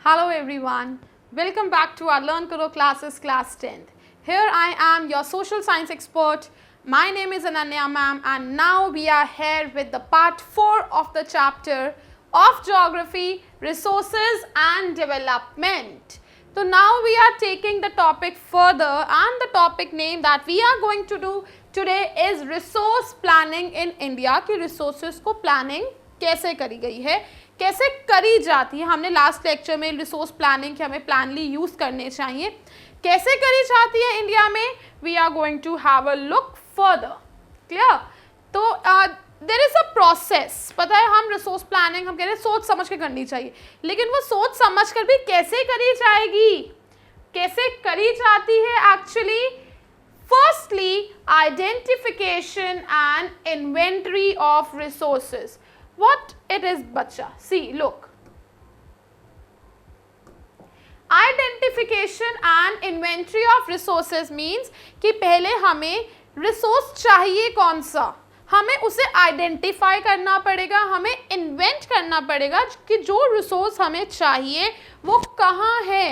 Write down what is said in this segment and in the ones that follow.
Hello everyone, welcome back to our Learn Karo classes class 10th. Here I am your social science expert. My name is Ananya ma'am and now we are here with the part 4 of the chapter of geography, resources and development. So now we are taking the topic further and the topic name that we are going to do today is resource planning in India कि resources को planning कैसे करी गई है, कैसे करी जाती है. हमने लास्ट लेक्चर में रिसोर्स प्लानिंग कि हमें प्लानली यूज करने चाहिए, कैसे करी जाती है इंडिया में. We are going to have a look further. Clear. तो देयर इज अ प्रोसेस. पता है हम रिसोर्स प्लानिंग हम कह रहे हैं सोच समझ के करनी चाहिए, लेकिन वो सोच समझ कर भी कैसे करी जाएगी, कैसे करी जाती है actually. Firstly identification and inventory of resources. What it is बच्चा, see look, identification and inventory of resources means कि पहले हमें resource चाहिए कौन सा, हमें उसे identify करना पड़ेगा, हमें invent करना पड़ेगा कि जो resource हमें चाहिए वो कहाँ है,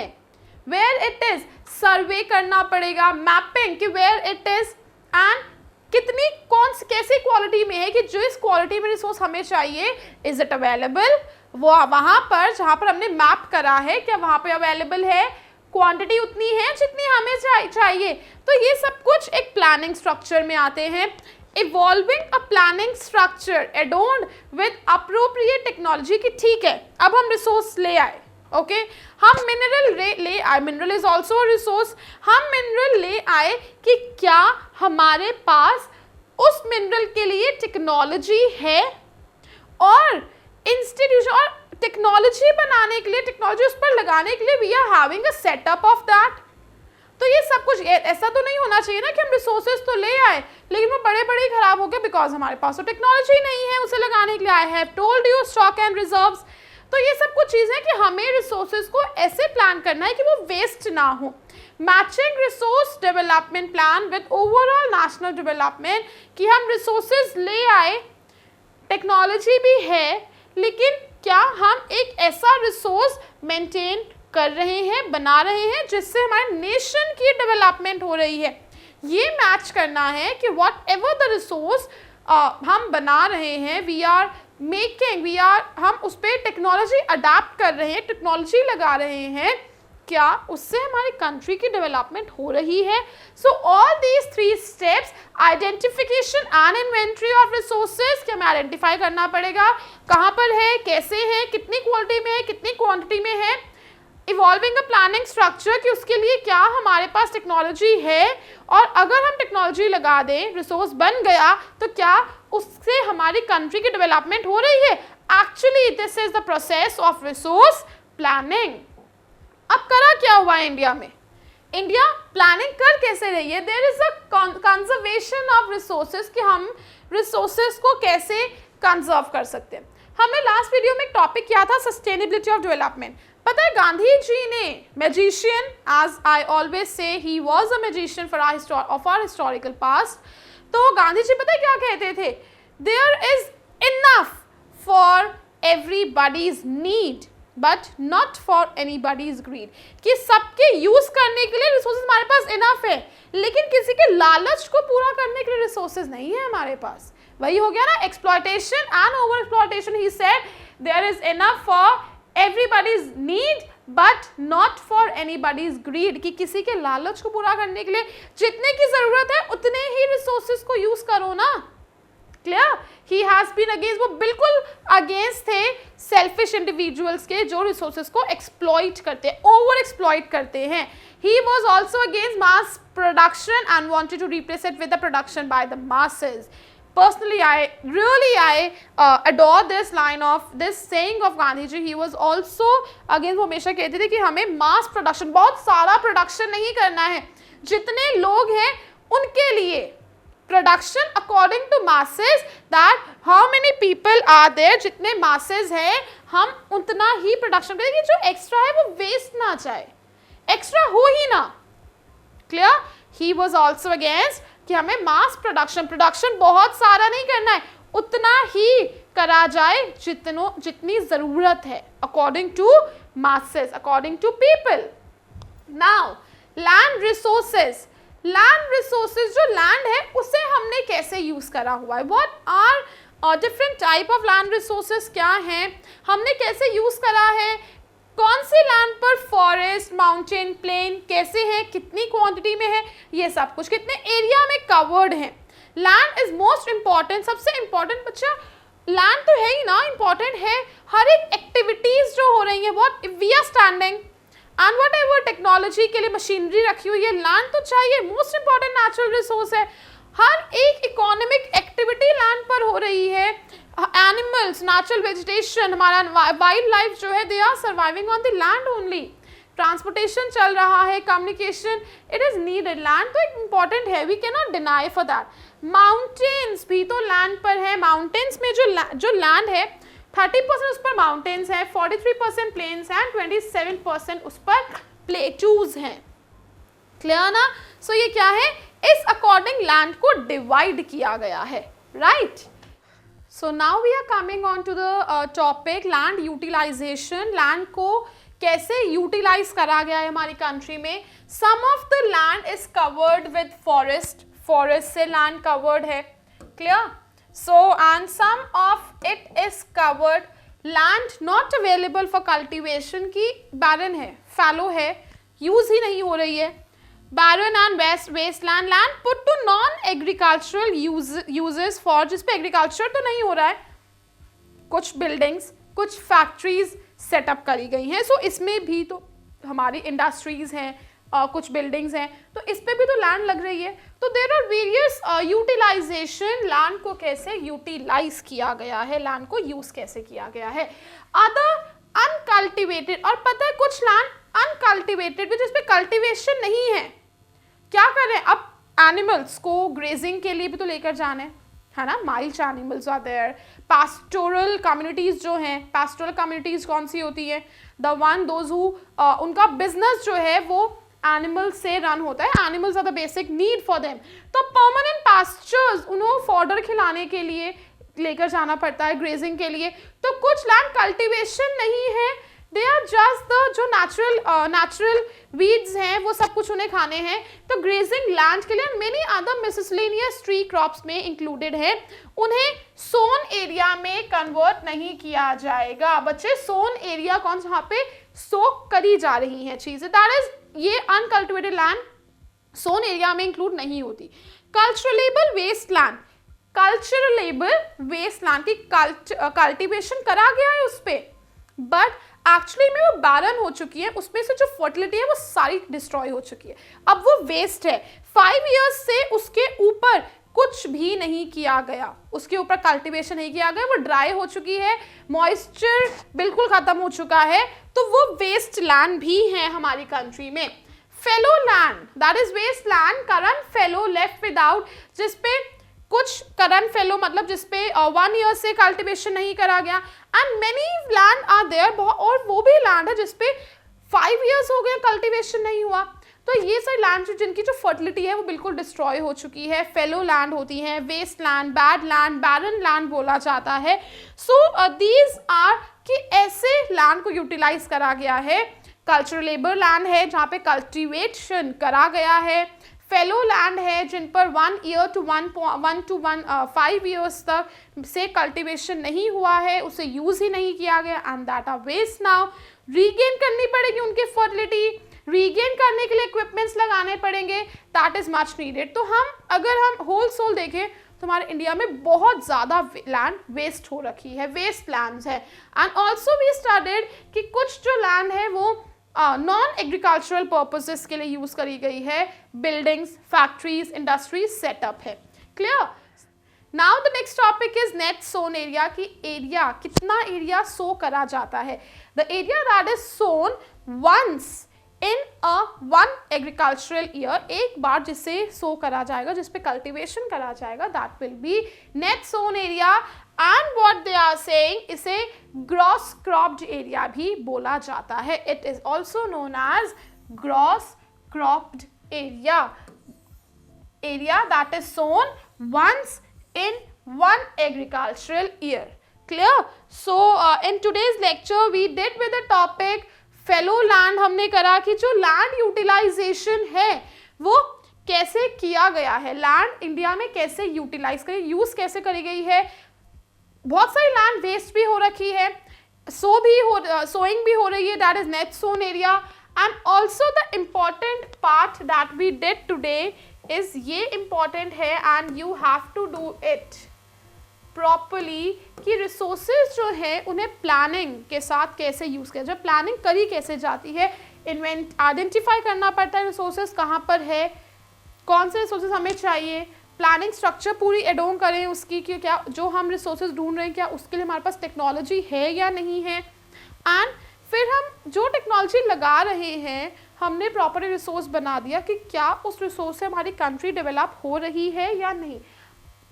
where it is, survey करना पड़ेगा, mapping कि where it is and कितनी कौन कैसी क्वालिटी में है कि जो इस क्वालिटी में रिसोर्स हमें चाहिए इज इट अवेलेबल, वो वहाँ पर जहाँ पर हमने मैप करा है क्या वहाँ पे अवेलेबल है, क्वांटिटी उतनी है जितनी हमें चाहिए. तो ये सब कुछ एक प्लानिंग स्ट्रक्चर में आते हैं. Evolving a planning structure adorned with appropriate technology कि ठीक है अब हम रिसोर्स ले आए, ओके हम मिनरल ले आए, मिनरल इज ऑल्सो रिसोर्स. हम मिनरल ले आए कि क्या हमारे पास उस मिनरल के लिए टेक्नोलॉजी है और इंस्टीट्यूशन और टेक्नोलॉजी बनाने के लिए, टेक्नोलॉजी उस पर लगाने के लिए we are having a setup of that. तो ये सब कुछ ऐसा तो नहीं होना चाहिए ना कि हम रिसोर्सेज तो ले आए लेकिन वो बड़े बड़े खराब हो गए बिकॉज हमारे पास तो टेक्नोलॉजी नहीं है उसे लगाने के लिए. I have told you stock and reserves. तो ये सब कुछ चीज़ें कि हमें रिसोर्सेज को ऐसे प्लान करना है कि वो वेस्ट ना हो. Matching resource development plan with overall national development कि हम रिसोर्सेज ले आए, टेक्नोलॉजी भी है, लेकिन क्या हम एक ऐसा रिसोर्स मेंटेन कर रहे हैं, बना रहे हैं जिससे हमारे नेशन की डेवलपमेंट हो रही है. ये मैच करना है कि वॉट एवर द रिसोर्स हम बना रहे हैं हम उस पर टेक्नोलॉजी अडाप्ट कर रहे हैं, टेक्नोलॉजी लगा रहे हैं, क्या उससे हमारी कंट्री की डेवलपमेंट हो रही है. So all these 3 steps, identification and inventory of resources कि हमें आइडेंटिफाई करना पड़ेगा कहाँ पर है, कैसे है, कितनी क्वालिटी में है, कितनी क्वांटिटी में है. इवॉल्विंग अ प्लानिंग स्ट्रक्चर कि उसके लिए क्या हमारे पास टेक्नोलॉजी है और अगर हम टेक्नोलॉजी लगा दें, रिसोर्स बन गया तो क्या उससे हमारी कंट्री की डेवलपमेंट हो रही है. Actually this is the process of resource planning. अब करा क्या हुआ है इंडिया में, इंडिया प्लानिंग कर कैसे रही है. There is a conservation of resources कि हम रिसोर्सेज को कैसे कंजर्व कर सकते हैं. हमने लास्ट वीडियो में एक टॉपिक किया था सस्टेनेबिलिटी ऑफ डेवलपमेंट. पता है गांधी जी ने, magician, as I always say he was a magician for our historical past. तो गांधी जी पता है क्या कहते थे, there is enough for everybody's need but not for anybody's greed. कि सबके यूज करने के लिए रिसोर्सेज हमारे पास इनफ है लेकिन किसी के लालच को पूरा करने के लिए रिसोर्सेज नहीं है हमारे पास. वही हो गया ना exploitation and over exploitation. He said there is enough for everybody's need but not for anybody's greed कि किसी के लालच को पूरा करने के लिए जितने की जरूरत है उतने ही रिसोर्सेज को यूज करो ना. Clear. He has been against, वो बिल्कुल अगेंस्ट थे सेल्फिश इंडिविजुअल्स के जो रिसोर्सेज को एक्सप्लॉइट करते हैं, ओवर एक्सप्लॉइट करते हैं. He was also against mass production and wanted to replace it with the production by the masses. Personally, I adore this line of this saying of Gandhi ji. He was also again वो हमेशा कहते थे कि हमें mass production, बहुत सारा production नहीं करना है, जितने लोग हैं उनके लिए production according to masses, that how many people are there, जितने मासेस हैं हम उतना ही प्रोडक्शन करें कि जो एक्स्ट्रा है वो वेस्ट ना जाए, एक्स्ट्रा हो ही ना. Clear. He was also against कि हमें मास प्रोडक्शन बहुत सारा नहीं करना है, उतना ही करा जाए जितनी ज़रूरत है according to masses according to people. Now land resources, land resources, जो लैंड है उसे हमने कैसे यूज करा हुआ है, what are different type of land resources क्या हैं, हमने कैसे यूज करा है, कौन से लैंड पर फॉरेस्ट, माउंटेन, प्लेन कैसे है, कितनी क्वांटिटी में है, ये सब कुछ कितने एरिया में कवर्ड है. लैंड इज मोस्ट इंपॉर्टेंट, सबसे इंपॉर्टेंट. बच्चा लैंड तो है ही ना, इंपॉर्टेंट है. हर एक एक्टिविटीज जो हो रही है, what we are standing and whatever technology के लिए मशीनरी रखी हुई है, लैंड तो चाहिए, मोस्ट इंपॉर्टेंट नेचुरल रिसोर्स है. हर एक इकोनॉमिक एक्टिविटी लैंड पर हो रही है. एनिमल्स, नेचुरल वेजिटेशन, हमारा वाइल्ड लाइफ जो है, they are surviving on the land only. Transportation चल रहा है, communication, it is needed. Land तो एक इंपॉर्टेंट है, we can not deny for that. Mountains भी तो लैंड पर है. माउंटेन्स में जो लैंड है 30% उस पर माउंटेन्स है, 43% प्लेन्स हैं, 27% उस पर प्लेटूज हैं. क्लियर ना? सो ये क्या है, इस अकॉर्डिंग लैंड को डिवाइड किया गया है, right. So now we are coming on to the topic land utilization. Land को कैसे यूटिलाइज करा गया है हमारी कंट्री में. Some of the land is covered with forest, forest से लैंड कवर्ड है. Clear? So and some of it is covered land not available for cultivation की barren है, fallow है, use ही नहीं हो रही है. barren and wasteland, land put to non-agricultural uses for, जिस पे agriculture तो नहीं हो रहा है. कुछ buildings, कुछ factories सेटअप करी गई हैं. So इसमें भी तो हमारी इंडस्ट्रीज हैं, कुछ बिल्डिंग्स हैं, तो इस पे भी तो लैंड लग रही है. तो there are various utilization, land को कैसे यूटिलाइज किया गया है, लैंड को यूज कैसे किया गया है. अदर अनकल्टिवेटेड, और पता है कुछ लैंड अनकल्टिवेटेड भी, जिस पे कल्टिवेशन नहीं है. क्या कर रहे हैं, अब एनिमल्स को ग्रेजिंग के लिए भी तो लेकर जाना है ना. Mild animals are there. Pastoral communities जो हैं, पास्टोरल कम्युनिटीज कौन सी होती है, द वन दोज हु उनका बिजनेस जो है वो एनिमल से रन होता है. Animals are the basic need for them. तो परमानेंट पास्चर्स, उन्हें फॉडर खिलाने के लिए लेकर जाना पड़ता है, ग्रेजिंग के लिए. तो कुछ लैंड कल्टीवेशन नहीं है, दे आर जस्ट द जो नेचुरल वीड्स हैं वो सब कुछ उन्हें खाने हैं. तो ग्रेजिंग लैंड के लिए many other miscellaneous tree crops में इंक्लूडेड है. उन्हें सोन एरिया में कन्वर्ट नहीं किया जाएगा. बच्चे सोन एरिया कौन सा, वहाँ पे सोक करी जा रही हैं चीजें, दैट इज ये अनकल्टिवेटेड लैंड सोन एरिया में इंक्लूड नहीं होती. कल्चरलेबल वेस्ट लैंड, कल्चरलेबल वेस्ट लैंड की कल्टिवेशन करा गया है उस पर, बट एक्चुअली में वो बैरन हो चुकी है, उसमें से जो फर्टिलिटी है वो सारी डिस्ट्रॉय हो चुकी है. अब वो वेस्ट है. 5 years से उसके ऊपर कुछ भी नहीं किया गया, उसके ऊपर कल्टीवेशन नहीं किया गया, वो ड्राई हो चुकी है, मॉइस्चर बिल्कुल खत्म हो चुका है. तो वो वेस्ट लैंड भी है हमारी कंट्री में. Fallow land, that is waste land. Current fallow left without, जिसपे कुछ करंट फेलो मतलब जिसपे 1 year से कल्टीवेशन नहीं करा गया. And many land are there, और वो भी लैंड है जिसपे 5 years हो गए कल्टीवेशन नहीं हुआ. तो ये सारी लैंड जिनकी जो फर्टिलिटी है वो बिल्कुल डिस्ट्रॉय हो चुकी है, फेलो लैंड होती है, waste land, bad land, barren land बोला जाता है. सो दीज आर कि ऐसे लैंड को यूटिलाइज करा गया है. कल्चरलेबल लैंड है जहाँ पे कल्टीवेशन करा गया है. फेलो लैंड है जिन पर 1 year to 5 years तक से कल्टीवेशन नहीं हुआ है, उसे यूज ही नहीं किया गया, and that are waste. Now regain करनी पड़ेगी उनकी फर्टिलिटी, रीगेन करने के लिए इक्विपमेंट्स लगाने पड़ेंगे, दैट इज मच नीडेड. तो अगर हम होल सोल देखें तो हमारे इंडिया में बहुत ज़्यादा लैंड वेस्ट हो रखी है, वेस्ट लैंड्स है. एंड ऑल्सो वी स्टडीड कि कुछ जो लैंड है वो नॉन एग्रीकल्चरल पर्पसेस के लिए यूज करी गई है, बिल्डिंग्स, फैक्ट्रीज, इंडस्ट्रीज सेटअप है. Clear? Now the next topic is net sown area की एरिया, कितना एरिया सो करा जाता है. The area that is sown once in one agricultural year, एक बार जिसे सो करा जाएगा, जिसपे कल्टीवेशन करा जाएगा, that will be net sown area. And what they are saying, इसे ग्रॉस क्रॉप्ड एरिया भी बोला जाता है. It is also known as gross cropped area, area that is sown once in one agricultural year. Clear? So in today's lecture we did with the topic fellow land हमने करा कि जो land utilisation है वो कैसे किया गया है, लैंड इंडिया में कैसे यूटिलाइज करी, यूज कैसे करी गई है। बहुत सारी लैंड वेस्ट भी हो रखी है, सोइंग भी हो रही है, that is net sown area. And also the important part that we did today is, ये इम्पॉर्टेंट है and you have to do it properly, कि रिसोर्सेज जो है उन्हें प्लानिंग के साथ कैसे यूज किया जाए, प्लानिंग करी कैसे जाती है, आइडेंटिफाई करना पड़ता है रिसोर्सेज कहाँ पर है, कौन से रिसोर्सेज हमें चाहिए, प्लानिंग स्ट्रक्चर पूरी एडोन करें उसकी कि क्या जो हम रिसोर्सेज ढूंढ रहे हैं क्या उसके लिए हमारे पास टेक्नोलॉजी है या नहीं है। एंड फिर हम जो टेक्नोलॉजी लगा रहे हैं हमने प्रॉपर रिसोर्स बना दिया कि क्या उस रिसोर्स से हमारी कंट्री डेवलप हो रही है या नहीं।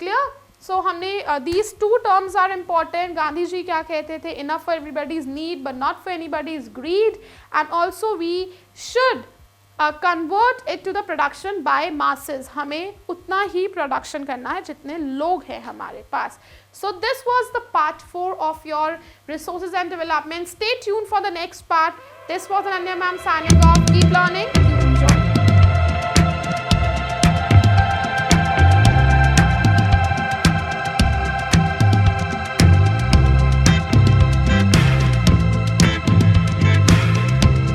क्लियर? सो हमने these two terms are important. Gandhi ji क्या कहते थे, enough for everybody's need but not for anybody's greed, and also we should convert it to the production by masses, हमें उतना ही प्रोडक्शन करना है जितने लोग हैं हमारे पास। So this was the part 4 of your resources and development. Stay tune for the next part. This was Ananya ma'am signing off. Keep learning, keep enjoying.